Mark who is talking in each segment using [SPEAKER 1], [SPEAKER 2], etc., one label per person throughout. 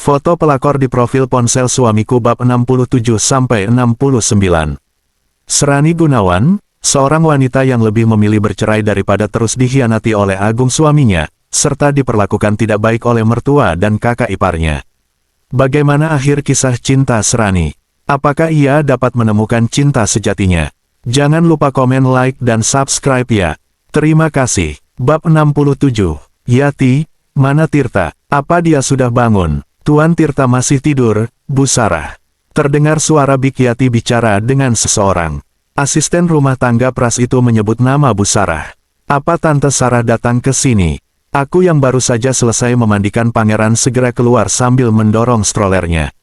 [SPEAKER 1] Foto pelakor di profil ponsel suamiku bab 67-69. Serani Gunawan, seorang wanita yang lebih memilih bercerai daripada terus dikhianati oleh Agung suaminya, serta diperlakukan tidak baik oleh mertua dan kakak iparnya. Bagaimana akhir kisah cinta Serani? Apakah ia dapat menemukan cinta sejatinya? Jangan lupa komen, like, dan subscribe ya. Terima kasih. Bab 67. Yati, mana Tirta? Apa dia sudah bangun? Tuan Tirta masih tidur, Bu Sarah. Terdengar suara Bik Yati bicara dengan seseorang. Asisten rumah tangga Pras itu menyebut nama Bu Sarah. Apa Tante Sarah datang ke sini? Aku yang baru saja selesai memandikan pangeran segera keluar sambil mendorong strollernya.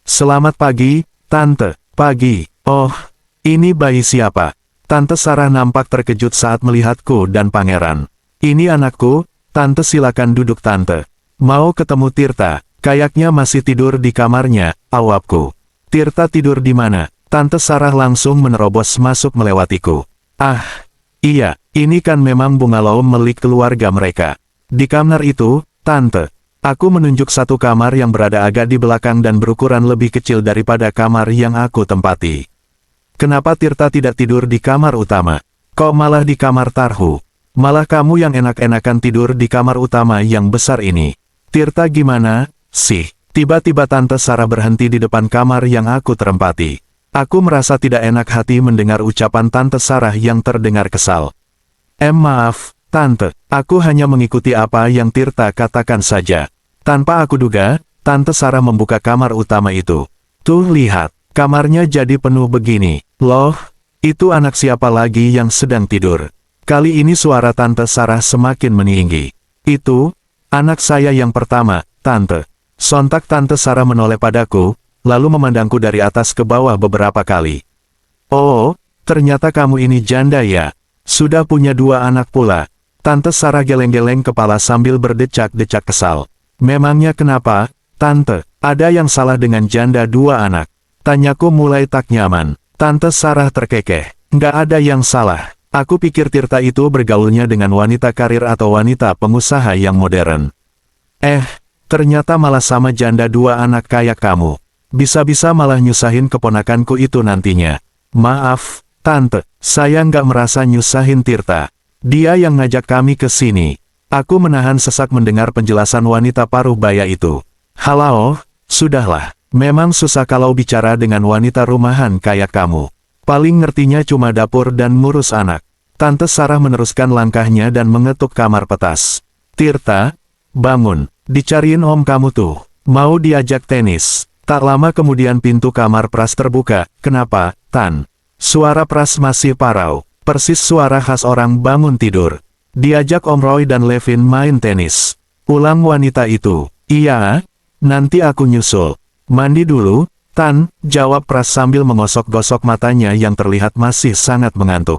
[SPEAKER 1] Selamat pagi, Tante. Pagi. Oh, ini bayi siapa? Tante Sarah nampak terkejut saat melihatku dan pangeran. Ini anakku, Tante, silakan duduk Tante. Mau ketemu Tirta. Kayaknya masih tidur di kamarnya, awapku. Tirta tidur di mana? Tante Sarah langsung menerobos masuk melewatiku. Ah, iya, ini kan memang bungalow milik keluarga mereka. Di kamar itu, Tante. Aku menunjuk satu kamar yang berada agak di belakang dan berukuran lebih kecil daripada kamar yang aku tempati. Kenapa Tirta tidak tidur di kamar utama? Kok malah di kamar tarhu? Malah kamu yang enak-enakan tidur di kamar utama yang besar ini. Tirta gimana? Sih, tiba-tiba Tante Sarah berhenti di depan kamar yang aku terempati. Aku merasa tidak enak hati mendengar ucapan Tante Sarah yang terdengar kesal. Maaf, Tante, aku hanya mengikuti apa yang Tirta katakan saja. Tanpa aku duga, Tante Sarah membuka kamar utama itu. Tuh lihat, kamarnya jadi penuh begini. Loh, itu anak siapa lagi yang sedang tidur? Kali ini suara Tante Sarah semakin meninggi. Itu, anak saya yang pertama, Tante. Sontak Tante Sarah menoleh padaku, lalu memandangku dari atas ke bawah beberapa kali. Oh, ternyata kamu ini janda ya. Sudah punya 2 anak pula. Tante Sarah geleng-geleng kepala sambil berdecak-decak kesal. Memangnya kenapa, Tante? Ada yang salah dengan janda 2 anak? Tanyaku mulai tak nyaman. Tante Sarah terkekeh. Nggak ada yang salah. Aku pikir Tirta itu bergaulnya dengan wanita karir atau wanita pengusaha yang modern. Ternyata malah sama janda 2 anak kayak kamu. Bisa-bisa malah nyusahin keponakanku itu nantinya. Maaf, Tante, saya nggak merasa nyusahin Tirta. Dia yang ngajak kami ke sini. Aku menahan sesak mendengar penjelasan wanita paruh baya itu. Halo, sudahlah. Memang susah kalau bicara dengan wanita rumahan kayak kamu. Paling ngertinya cuma dapur dan ngurus anak. Tante Sarah meneruskan langkahnya dan mengetuk kamar petas. Tirta, bangun. Dicariin om kamu tuh. Mau diajak tenis. Tak lama kemudian pintu kamar Pras terbuka. Kenapa, Tan? Suara Pras masih parau. Persis suara khas orang bangun tidur. Diajak Om Roy dan Levin main tenis. Ulang wanita itu. Iya, nanti aku nyusul. Mandi dulu, Tan, jawab Pras sambil menggosok-gosok matanya yang terlihat masih sangat mengantuk.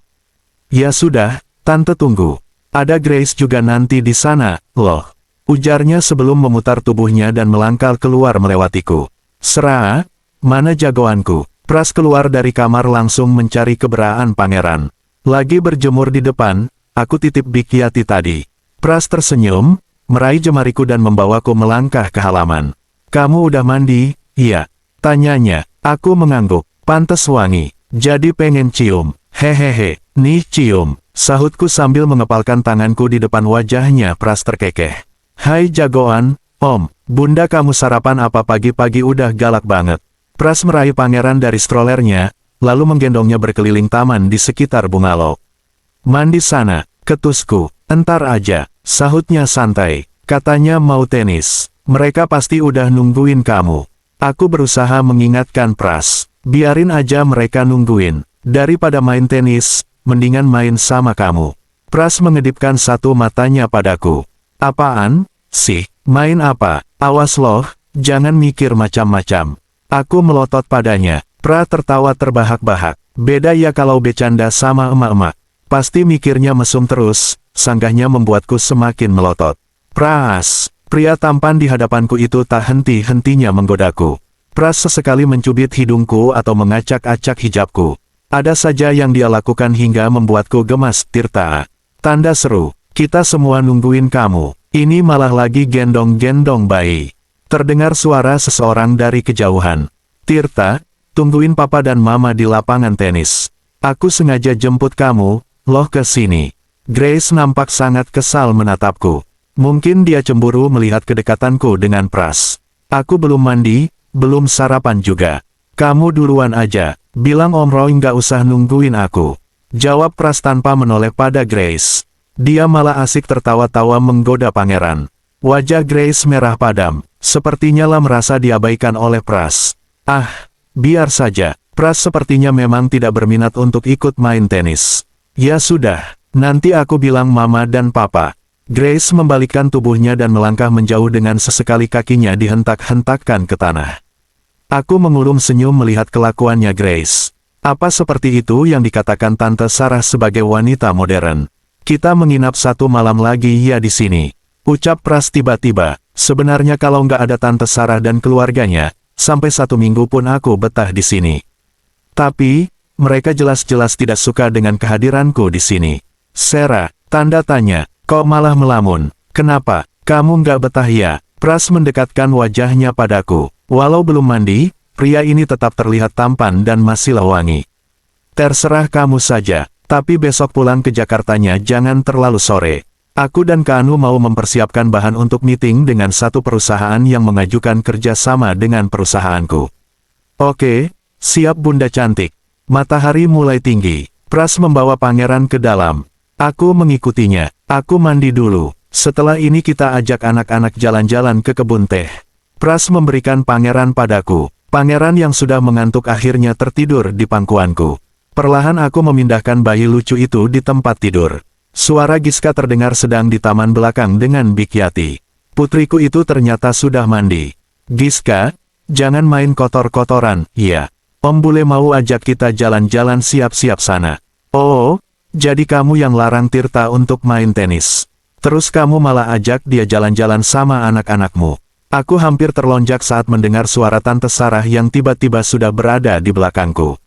[SPEAKER 1] Ya sudah, Tante tunggu. Ada Grace juga nanti di sana, loh. Ujarnya sebelum memutar tubuhnya dan melangkah keluar melewatiku. Serah, mana jagoanku? Pras keluar dari kamar langsung mencari keberadaan pangeran. Lagi berjemur di depan, aku titip Bik Yati tadi. Pras tersenyum, meraih jemariku dan membawaku melangkah ke halaman. Kamu udah mandi? Iya. Tanyanya, aku mengangguk. Pantes wangi. Jadi pengen cium. Hehehe, nih cium. Sahutku sambil mengepalkan tanganku di depan wajahnya Pras terkekeh. Hai jagoan, Om, Bunda kamu sarapan apa pagi-pagi udah galak banget. Pras meraih pangeran dari strollernya, lalu menggendongnya berkeliling taman di sekitar bungalow. Mandi sana, ketusku, entar aja, sahutnya santai. Katanya mau tenis, mereka pasti udah nungguin kamu. Aku berusaha mengingatkan Pras, biarin aja mereka nungguin. Daripada main tenis, mendingan main sama kamu. Pras mengedipkan satu matanya padaku. Apaan? Sih, main apa? Awas loh, jangan mikir macam-macam. Aku melotot padanya. Pra tertawa terbahak-bahak. Beda ya kalau bercanda sama emak-emak. Pasti mikirnya mesum terus, sanggahnya membuatku semakin melotot. Pras, pria tampan di hadapanku itu tak henti-hentinya menggodaku. Pras sesekali mencubit hidungku atau mengacak-acak hijabku. Ada saja yang dia lakukan hingga membuatku gemas. Tirta, tanda seru, kita semua nungguin kamu. Ini malah lagi gendong-gendong bayi. Terdengar suara seseorang dari kejauhan. Tirta, tungguin papa dan mama di lapangan tenis. Aku sengaja jemput kamu, loh ke sini. Grace nampak sangat kesal menatapku. Mungkin dia cemburu melihat kedekatanku dengan Pras. Aku belum mandi, belum sarapan juga. Kamu duluan aja, bilang Om Roy nggak usah nungguin aku. Jawab Pras tanpa menoleh pada Grace. Dia malah asik tertawa-tawa menggoda pangeran. Wajah Grace merah padam, sepertinya lah merasa diabaikan oleh Pras. Ah, biar saja, Pras sepertinya memang tidak berminat untuk ikut main tenis. Ya sudah, nanti aku bilang mama dan papa. Grace membalikkan tubuhnya dan melangkah menjauh dengan sesekali kakinya dihentak-hentakkan ke tanah. Aku mengulum senyum melihat kelakuannya Grace. Apa seperti itu yang dikatakan Tante Sarah sebagai wanita modern? Kita menginap satu malam lagi ya di sini. Ucap Pras tiba-tiba. Sebenarnya kalau nggak ada Tante Sarah dan keluarganya, sampai 1 minggu pun aku betah di sini. Tapi, mereka jelas-jelas tidak suka dengan kehadiranku di sini. Sarah, tanda tanya, kok malah melamun? Kenapa? Kamu nggak betah ya? Pras mendekatkan wajahnya padaku. Walau belum mandi, pria ini tetap terlihat tampan dan masih wangi. Terserah kamu saja, tapi besok pulang ke Jakartanya jangan terlalu sore. Aku dan Kanu mau mempersiapkan bahan untuk meeting dengan satu perusahaan yang mengajukan kerjasama dengan perusahaanku. Oke, siap Bunda cantik. Matahari mulai tinggi. Pras membawa pangeran ke dalam. Aku mengikutinya. Aku mandi dulu. Setelah ini kita ajak anak-anak jalan-jalan ke kebun teh. Pras memberikan pangeran padaku. Pangeran yang sudah mengantuk akhirnya tertidur di pangkuanku. Perlahan aku memindahkan bayi lucu itu di tempat tidur. Suara Giska terdengar sedang di taman belakang dengan Bikyati. Putriku itu ternyata sudah mandi. Giska, jangan main kotor-kotoran, iya. Om Bule mau ajak kita jalan-jalan siap-siap sana. Oh, jadi kamu yang larang Tirta untuk main tenis. Terus kamu malah ajak dia jalan-jalan sama anak-anakmu. Aku hampir terlonjak saat mendengar suara Tante Sarah yang tiba-tiba sudah berada di belakangku.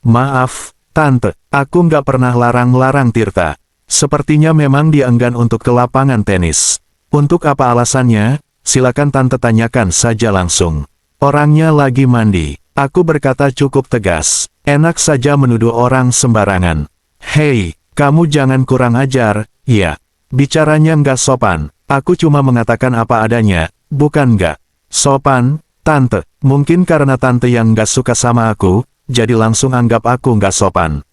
[SPEAKER 1] Maaf, Tante, aku nggak pernah larang-larang Tirta. Sepertinya memang dia enggan untuk ke lapangan tenis. Untuk apa alasannya? Silakan Tante tanyakan saja langsung. Orangnya lagi mandi. Aku berkata cukup tegas. Enak saja menuduh orang sembarangan. Hei, kamu jangan kurang ajar, ya. Bicaranya nggak sopan. Aku cuma mengatakan apa adanya. Bukan nggak sopan, Tante. Mungkin karena Tante yang nggak suka sama aku, jadi langsung anggap aku nggak sopan.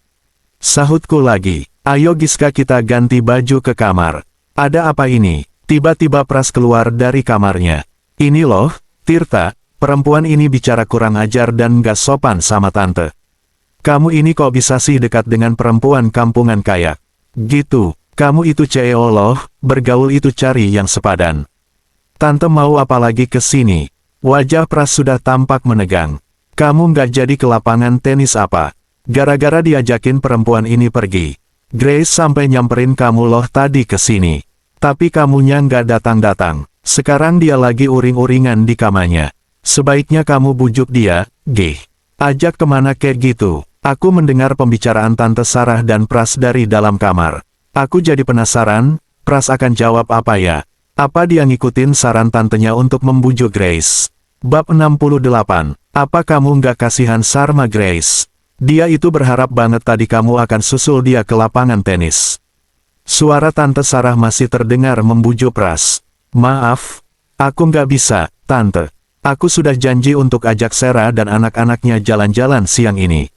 [SPEAKER 1] Sahutku lagi. Ayo Giska kita ganti baju ke kamar. Ada apa ini? Tiba-tiba Pras keluar dari kamarnya. Ini loh, Tirta, perempuan ini bicara kurang ajar dan nggak sopan sama Tante. Kamu ini kok bisa sih dekat dengan perempuan kampungan kayak gitu? Kamu itu CEO loh, bergaul itu cari yang sepadan. Tante mau apa lagi ke sini? Wajah Pras sudah tampak menegang. Kamu nggak jadi ke lapangan tenis apa? Gara-gara diajakin perempuan ini pergi. Grace sampai nyamperin kamu loh tadi ke sini. Tapi kamunya nggak datang-datang. Sekarang dia lagi uring-uringan di kamarnya. Sebaiknya kamu bujuk dia, Gih. Ajak kemana kayak gitu? Aku mendengar pembicaraan Tante Sarah dan Pras dari dalam kamar. Aku jadi penasaran, Pras akan jawab apa ya? Apa dia ngikutin saran tantenya untuk membujuk Grace? Bab 68. Apa kamu nggak kasihan sama Grace? Dia itu berharap banget tadi kamu akan susul dia ke lapangan tenis. Suara Tante Sarah masih terdengar membujuk Pras. Maaf, aku nggak bisa, Tante. Aku sudah janji untuk ajak Sarah dan anak-anaknya jalan-jalan siang ini.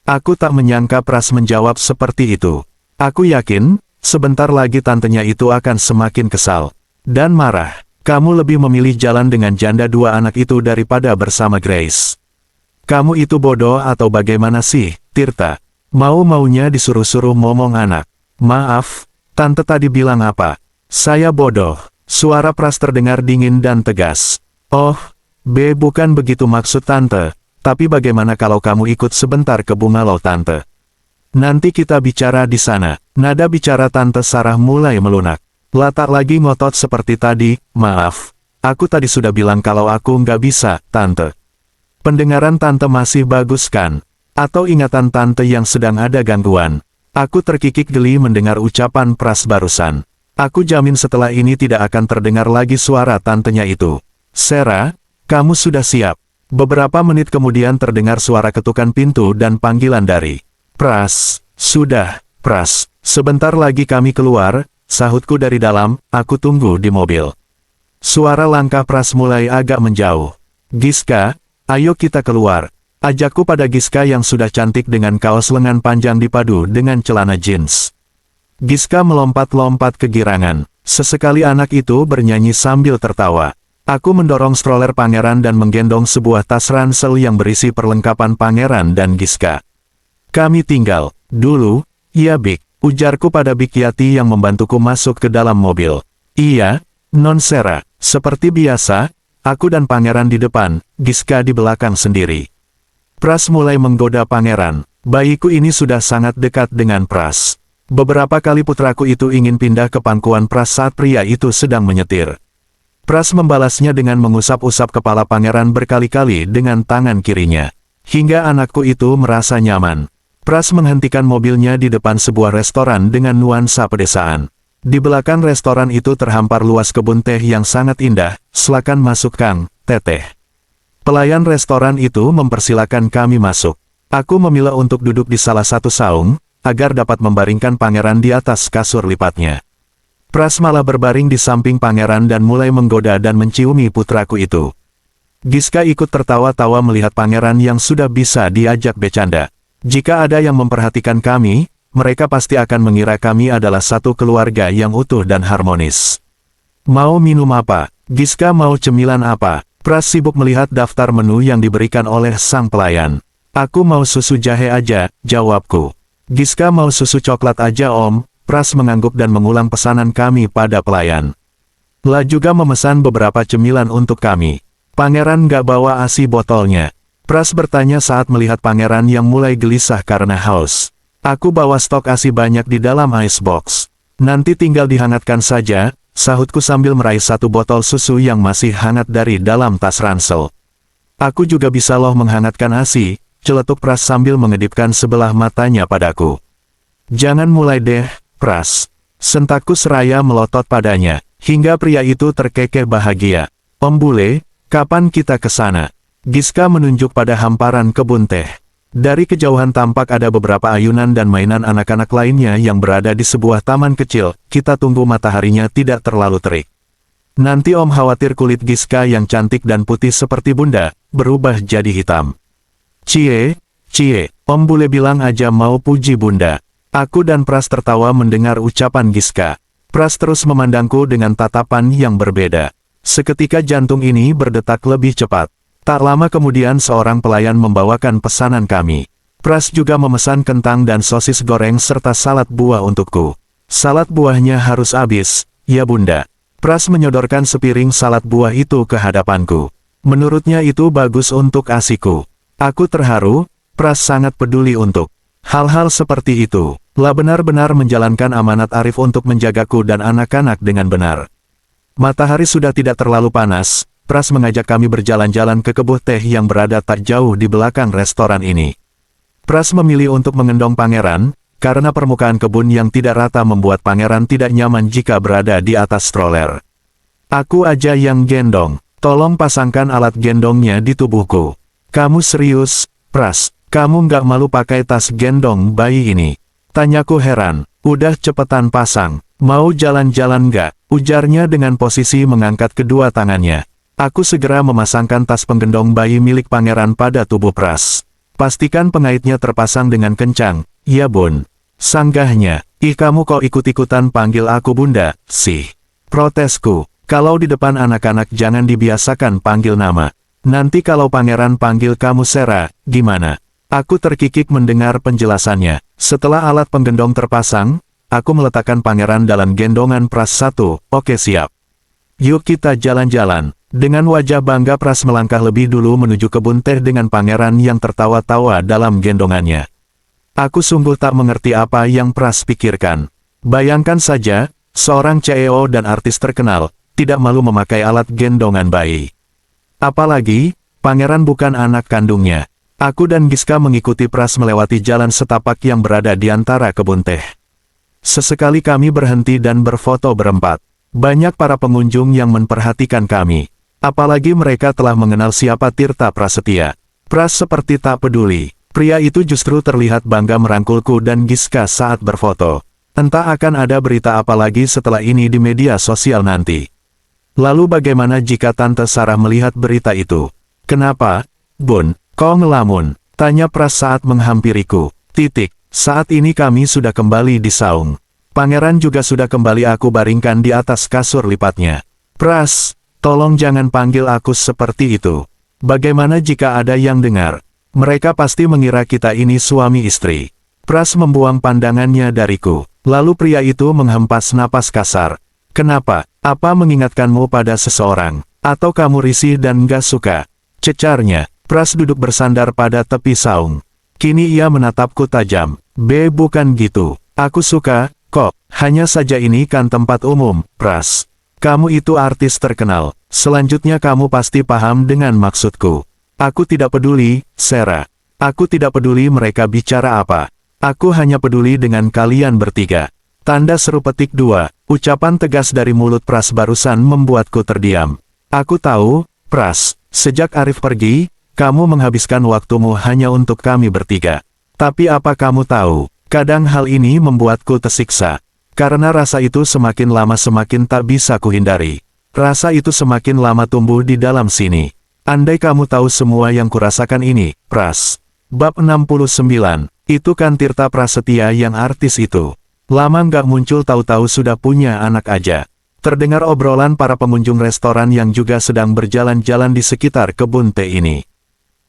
[SPEAKER 1] Aku tak menyangka Pras menjawab seperti itu. Aku yakin, sebentar lagi tantenya itu akan semakin kesal dan marah. Kamu lebih memilih jalan dengan janda 2 anak itu daripada bersama Grace. Kamu itu bodoh atau bagaimana sih, Tirta? Mau-maunya disuruh-suruh ngomong anak. Maaf, Tante tadi bilang apa? Saya bodoh. Suara Pras terdengar dingin dan tegas. Oh, bukan begitu maksud Tante. Tapi bagaimana kalau kamu ikut sebentar ke Bungalow Tante? Nanti kita bicara di sana. Nada bicara Tante Sarah mulai melunak. Latak lagi ngotot seperti tadi, maaf. Aku tadi sudah bilang kalau aku nggak bisa, Tante. Pendengaran Tante masih bagus kan? Atau ingatan Tante yang sedang ada gangguan? Aku terkikik geli mendengar ucapan Pras barusan. Aku jamin setelah ini tidak akan terdengar lagi suara tantenya itu. Sera, kamu sudah siap. Beberapa menit kemudian terdengar suara ketukan pintu dan panggilan dari Pras. Sudah, Pras. Sebentar lagi kami keluar, sahutku dari dalam, aku tunggu di mobil. Suara langkah Pras mulai agak menjauh. Giska, ayo kita keluar. Ajakku pada Giska yang sudah cantik dengan kaos lengan panjang dipadu dengan celana jeans. Giska melompat-lompat kegirangan. Sesekali anak itu bernyanyi sambil tertawa. Aku mendorong stroller pangeran dan menggendong sebuah tas ransel yang berisi perlengkapan pangeran dan Giska. Kami tinggal dulu, ya Big, ujarku pada Big Yati yang membantuku masuk ke dalam mobil. Iya, Non Sera, seperti biasa, aku dan pangeran di depan, Giska di belakang sendiri. Pras mulai menggoda pangeran. Bayiku ini sudah sangat dekat dengan Pras. Beberapa kali putraku itu ingin pindah ke pangkuan Pras saat pria itu sedang menyetir. Pras membalasnya dengan mengusap-usap kepala pangeran berkali-kali dengan tangan kirinya. Hingga anakku itu merasa nyaman. Pras menghentikan mobilnya di depan sebuah restoran dengan nuansa pedesaan. Di belakang restoran itu terhampar luas kebun teh yang sangat indah. Silakan masuk Kang, Teteh. Pelayan restoran itu mempersilakan kami masuk. Aku memilih untuk duduk di salah satu saung, agar dapat membaringkan pangeran di atas kasur lipatnya. Pras malah berbaring di samping pangeran dan mulai menggoda dan menciumi putraku itu. Giska ikut tertawa-tawa melihat pangeran yang sudah bisa diajak bercanda. Jika ada yang memperhatikan kami, mereka pasti akan mengira kami adalah satu keluarga yang utuh dan harmonis. Mau minum apa? Giska mau cemilan apa? Pras sibuk melihat daftar menu yang diberikan oleh sang pelayan. Aku mau susu jahe aja, jawabku. Giska mau susu coklat aja Om. Pras mengangguk dan mengulang pesanan kami pada pelayan. La juga memesan beberapa cemilan untuk kami. Pangeran nggak bawa ASI botolnya. Pras bertanya saat melihat pangeran yang mulai gelisah karena haus. Aku bawa stok ASI banyak di dalam icebox. Nanti tinggal dihangatkan saja, sahutku sambil meraih satu botol susu yang masih hangat dari dalam tas ransel. Aku juga bisa loh menghangatkan ASI, celetuk Pras sambil mengedipkan sebelah matanya padaku. Jangan mulai deh, Pras. Sentakku seraya melotot padanya, hingga pria itu terkekeh bahagia. Om Bule, kapan kita ke sana? Giska menunjuk pada hamparan kebun teh. Dari kejauhan tampak ada beberapa ayunan dan mainan anak-anak lainnya yang berada di sebuah taman kecil. Kita tunggu mataharinya tidak terlalu terik. Nanti Om khawatir kulit Giska yang cantik dan putih seperti Bunda, berubah jadi hitam. Cie, Om Bule bilang aja mau puji Bunda. Aku dan Pras tertawa mendengar ucapan Giska. Pras terus memandangku dengan tatapan yang berbeda. Seketika jantung ini berdetak lebih cepat. Tak lama kemudian seorang pelayan membawakan pesanan kami. Pras juga memesan kentang dan sosis goreng serta salad buah untukku. Salad buahnya harus habis, ya Bunda. Pras menyodorkan sepiring salad buah itu ke hadapanku. Menurutnya itu bagus untuk ASIku. Aku terharu, Pras sangat peduli untuk hal-hal seperti itu. La benar-benar menjalankan amanat Arif untuk menjagaku dan anak-anak dengan benar. Matahari sudah tidak terlalu panas, Pras mengajak kami berjalan-jalan ke kebun teh yang berada tak jauh di belakang restoran ini. Pras memilih untuk mengendong pangeran, karena permukaan kebun yang tidak rata membuat pangeran tidak nyaman jika berada di atas stroller. Aku aja yang gendong, tolong pasangkan alat gendongnya di tubuhku. Kamu serius, Pras? Kamu nggak malu pakai tas gendong bayi ini? Tanyaku heran. Udah cepetan pasang. Mau jalan-jalan nggak? Ujarnya dengan posisi mengangkat kedua tangannya. Aku segera memasangkan tas penggendong bayi milik pangeran pada tubuh Pras. Pastikan pengaitnya terpasang dengan kencang. Iya Bun. Sanggahnya. Ih kamu kok ikut-ikutan panggil aku Bunda, sih. Protesku. Kalau di depan anak-anak jangan dibiasakan panggil nama. Nanti kalau pangeran panggil kamu Sera, gimana? Aku terkikik mendengar penjelasannya. Setelah alat penggendong terpasang, aku meletakkan pangeran dalam gendongan Pras satu. Oke siap. Yuk kita jalan-jalan. Dengan wajah bangga Pras melangkah lebih dulu menuju kebun teh dengan pangeran yang tertawa-tawa dalam gendongannya. Aku sungguh tak mengerti apa yang Pras pikirkan. Bayangkan saja, seorang CEO dan artis terkenal, tidak malu memakai alat gendongan bayi. Apalagi, pangeran bukan anak kandungnya. Aku dan Giska mengikuti Pras melewati jalan setapak yang berada di antara kebun teh. Sesekali kami berhenti dan berfoto berempat. Banyak para pengunjung yang memperhatikan kami. Apalagi mereka telah mengenal siapa Tirta Prasetya. Pras seperti tak peduli. Pria itu justru terlihat bangga merangkulku dan Giska saat berfoto. Entah akan ada berita apa lagi setelah ini di media sosial nanti. Lalu bagaimana jika Tante Sarah melihat berita itu? Kenapa, Bun, kau ngelamun? Tanya Pras saat menghampiriku. Saat ini kami sudah kembali di saung. Pangeran juga sudah kembali, aku baringkan di atas kasur lipatnya. Pras, tolong jangan panggil aku seperti itu. Bagaimana jika ada yang dengar? Mereka pasti mengira kita ini suami istri. Pras membuang pandangannya dariku. Lalu pria itu menghempas napas kasar. Kenapa? Apa mengingatkanmu pada seseorang? Atau kamu risih dan gak suka? Cecarnya. Pras duduk bersandar pada tepi saung. Kini ia menatapku tajam. Bukan gitu. Aku suka, kok. Hanya saja ini kan tempat umum, Pras. Kamu itu artis terkenal. Selanjutnya kamu pasti paham dengan maksudku. Aku tidak peduli, Sarah. Aku tidak peduli mereka bicara apa. Aku hanya peduli dengan kalian bertiga. Tanda seru petik 2. Ucapan tegas dari mulut Pras barusan membuatku terdiam. Aku tahu, Pras, sejak Arif pergi, kamu menghabiskan waktumu hanya untuk kami bertiga. Tapi apa kamu tahu, kadang hal ini membuatku tersiksa. Karena rasa itu semakin lama semakin tak bisa kuhindari. Rasa itu semakin lama tumbuh di dalam sini. Andai kamu tahu semua yang kurasakan ini, Pras. Bab 69. Itu kan Tirta Prasetya yang artis itu. Lama nggak muncul tahu-tahu sudah punya anak aja. Terdengar obrolan para pengunjung restoran yang juga sedang berjalan-jalan di sekitar kebun teh ini.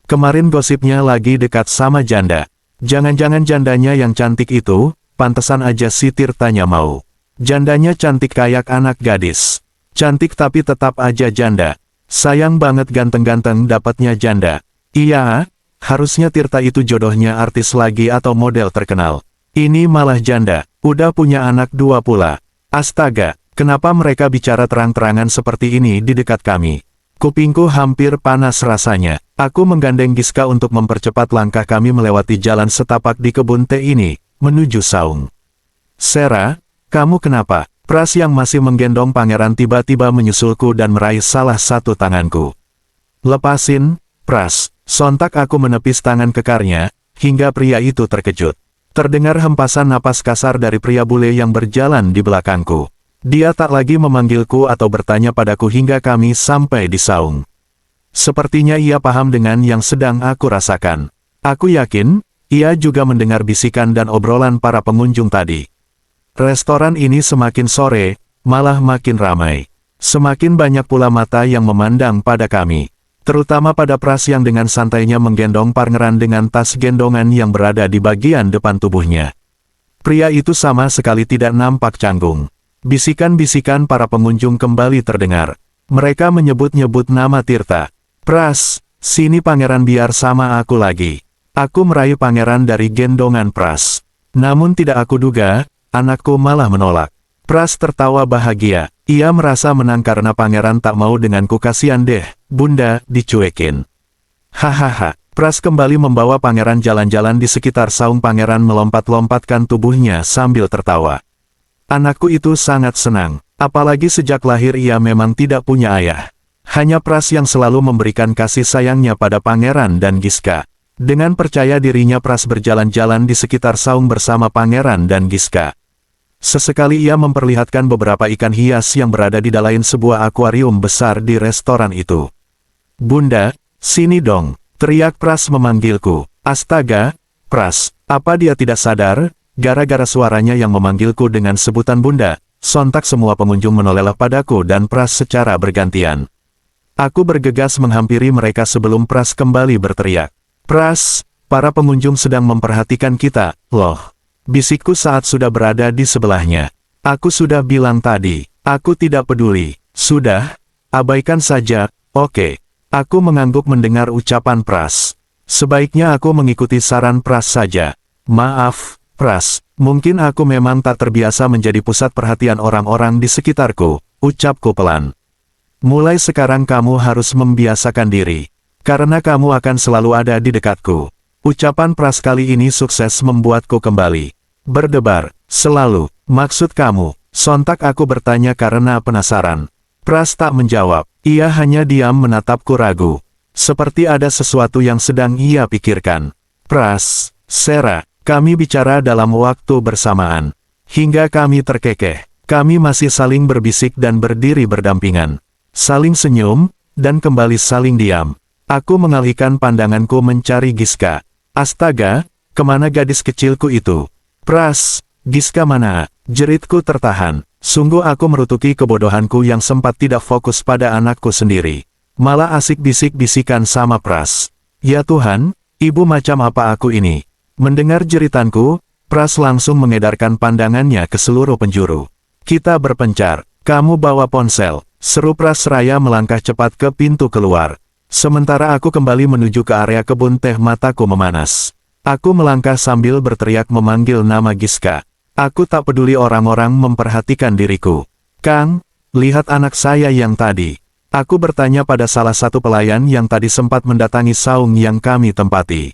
[SPEAKER 1] Kemarin gosipnya lagi dekat sama janda. Jangan-jangan jandanya yang cantik itu, pantesan aja si Tirtanya mau. Jandanya cantik kayak anak gadis. Cantik tapi tetap aja janda. Sayang banget ganteng-ganteng dapatnya janda. Iya, harusnya Tirta itu jodohnya artis lagi atau model terkenal. Ini malah janda, udah punya anak 2 pula. Astaga, kenapa mereka bicara terang-terangan seperti ini di dekat kami? Kupingku hampir panas rasanya. Aku menggandeng Giska untuk mempercepat langkah kami melewati jalan setapak di kebun teh ini, menuju saung. Sarah, kamu kenapa? Pras yang masih menggendong pangeran tiba-tiba menyusulku dan meraih salah satu tanganku. Lepasin, Pras. Sontak aku menepis tangan kekarnya, hingga pria itu terkejut. Terdengar hempasan napas kasar dari pria bule yang berjalan di belakangku. Dia tak lagi memanggilku atau bertanya padaku hingga kami sampai di saung. Sepertinya ia paham dengan yang sedang aku rasakan. Aku yakin, ia juga mendengar bisikan dan obrolan para pengunjung tadi. Restoran ini semakin sore, malah makin ramai. Semakin banyak pula mata yang memandang pada kami. Terutama pada Pras yang dengan santainya menggendong pangeran dengan tas gendongan yang berada di bagian depan tubuhnya. Pria itu sama sekali tidak nampak canggung. Bisikan-bisikan para pengunjung kembali terdengar. Mereka menyebut-nyebut nama Tirta. Pras, sini pangeran biar sama aku lagi. Aku meraih pangeran dari gendongan Pras. Namun tidak aku duga, anakku malah menolak. Pras tertawa bahagia. Ia merasa menang karena pangeran tak mau denganku. Kasihan deh, bunda, dicuekin. Hahaha. Pras kembali membawa pangeran jalan-jalan di sekitar saung. Pangeran melompat-lompatkan tubuhnya sambil tertawa. Anakku itu sangat senang. Apalagi sejak lahir ia memang tidak punya ayah. Hanya Pras yang selalu memberikan kasih sayangnya pada pangeran dan Giska. Dengan percaya dirinya Pras berjalan-jalan di sekitar saung bersama pangeran dan Giska. Sesekali ia memperlihatkan beberapa ikan hias yang berada di dalam sebuah akuarium besar di restoran itu. Bunda, sini dong, teriak Pras memanggilku. Astaga, Pras, apa dia tidak sadar? Gara-gara suaranya yang memanggilku dengan sebutan bunda, sontak semua pengunjung menoleh padaku dan Pras secara bergantian. Aku bergegas menghampiri mereka sebelum Pras kembali berteriak. Pras, para pengunjung sedang memperhatikan kita, loh. Bisikku saat sudah berada di sebelahnya. Aku sudah bilang tadi, aku tidak peduli. Sudah, abaikan saja, oke. Aku mengangguk mendengar ucapan Pras. Sebaiknya aku mengikuti saran Pras saja. Maaf, Pras, mungkin aku memang tak terbiasa menjadi pusat perhatian orang-orang di sekitarku, ucapku pelan. Mulai sekarang kamu harus membiasakan diri. Karena kamu akan selalu ada di dekatku. Ucapan Pras kali ini sukses membuatku kembali berdebar. Selalu, maksud kamu? Sontak aku bertanya karena penasaran. Pras tak menjawab. Ia hanya diam menatapku ragu. Seperti ada sesuatu yang sedang ia pikirkan. Pras, Sera, kami bicara dalam waktu bersamaan. Hingga kami terkekeh. Kami masih saling berbisik dan berdiri berdampingan. Saling senyum, dan kembali saling diam. Aku mengalihkan pandanganku mencari Giska. Astaga, kemana gadis kecilku itu? Pras, Giska mana? Jeritku tertahan. Sungguh aku merutuki kebodohanku yang sempat tidak fokus pada anakku sendiri. Malah asik bisik-bisikan sama Pras. Ya Tuhan, ibu macam apa aku ini? Mendengar jeritanku, Pras langsung mengedarkan pandangannya ke seluruh penjuru. Kita berpencar. Kamu bawa ponsel. Seru Pras seraya melangkah cepat ke pintu keluar. Sementara aku kembali menuju ke area kebun teh, mataku memanas. Aku melangkah sambil berteriak memanggil nama Giska. Aku tak peduli orang-orang memperhatikan diriku. Kang, lihat anak saya yang tadi. Aku bertanya pada salah satu pelayan yang tadi sempat mendatangi saung yang kami tempati.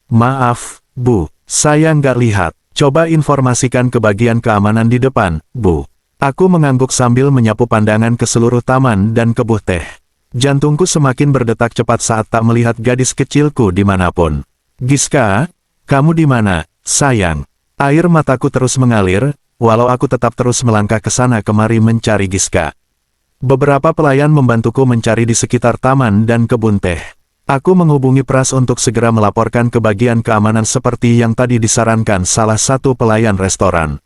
[SPEAKER 1] Maaf, Bu, saya nggak lihat. Coba informasikan ke bagian keamanan di depan, Bu. Aku mengangguk sambil menyapu pandangan ke seluruh taman dan kebun teh. Jantungku semakin berdetak cepat saat tak melihat gadis kecilku dimanapun. Giska, kamu di mana, sayang? Air mataku terus mengalir, walau aku tetap terus melangkah ke sana kemari mencari Giska. Beberapa pelayan membantuku mencari di sekitar taman dan kebun teh. Aku menghubungi Pras untuk segera melaporkan ke bagian keamanan seperti yang tadi disarankan salah satu pelayan restoran.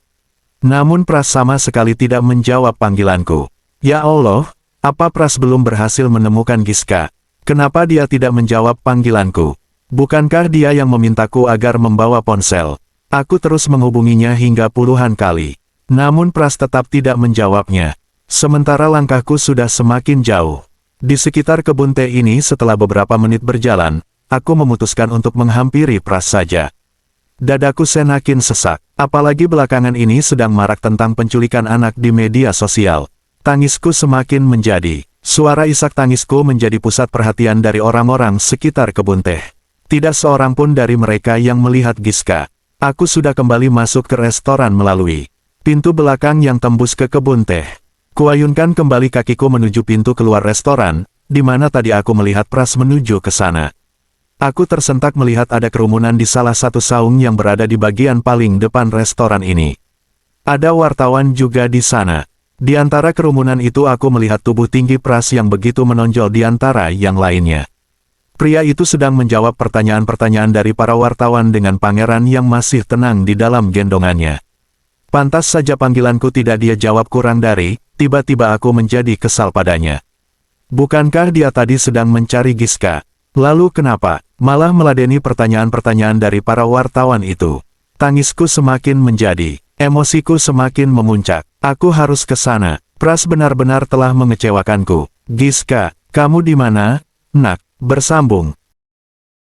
[SPEAKER 1] Namun Pras sama sekali tidak menjawab panggilanku. Ya Allah, apa Pras belum berhasil menemukan Giska? Kenapa dia tidak menjawab panggilanku? Bukankah dia yang memintaku agar membawa ponsel? Aku terus menghubunginya hingga puluhan kali. Namun Pras tetap tidak menjawabnya. Sementara langkahku sudah semakin jauh. Di sekitar kebun teh ini setelah beberapa menit berjalan, aku memutuskan untuk menghampiri Pras saja. Dadaku semakin sesak. Apalagi belakangan ini sedang marak tentang penculikan anak di media sosial. Tangisku semakin menjadi. Suara isak tangisku menjadi pusat perhatian dari orang-orang sekitar kebun teh. Tidak seorang pun dari mereka yang melihat Giska. Aku sudah kembali masuk ke restoran melalui pintu belakang yang tembus ke kebun teh. Kuayunkan kembali kakiku menuju pintu keluar restoran, di mana tadi aku melihat Pras menuju ke sana. Aku tersentak melihat ada kerumunan di salah satu saung yang berada di bagian paling depan restoran ini. Ada wartawan juga di sana. Di antara kerumunan itu aku melihat tubuh tinggi Pras yang begitu menonjol di antara yang lainnya. Pria itu sedang menjawab pertanyaan-pertanyaan dari para wartawan dengan pangeran yang masih tenang di dalam gendongannya. Pantas saja panggilanku tidak dia jawab kurang dari, tiba-tiba aku menjadi kesal padanya. Bukankah dia tadi sedang mencari Giska? Lalu kenapa malah meladeni pertanyaan-pertanyaan dari para wartawan itu? Tangisku semakin menjadi, emosiku semakin memuncak. Aku harus ke sana. Pras benar-benar telah mengecewakanku. Giska, kamu di mana, Nak? Bersambung.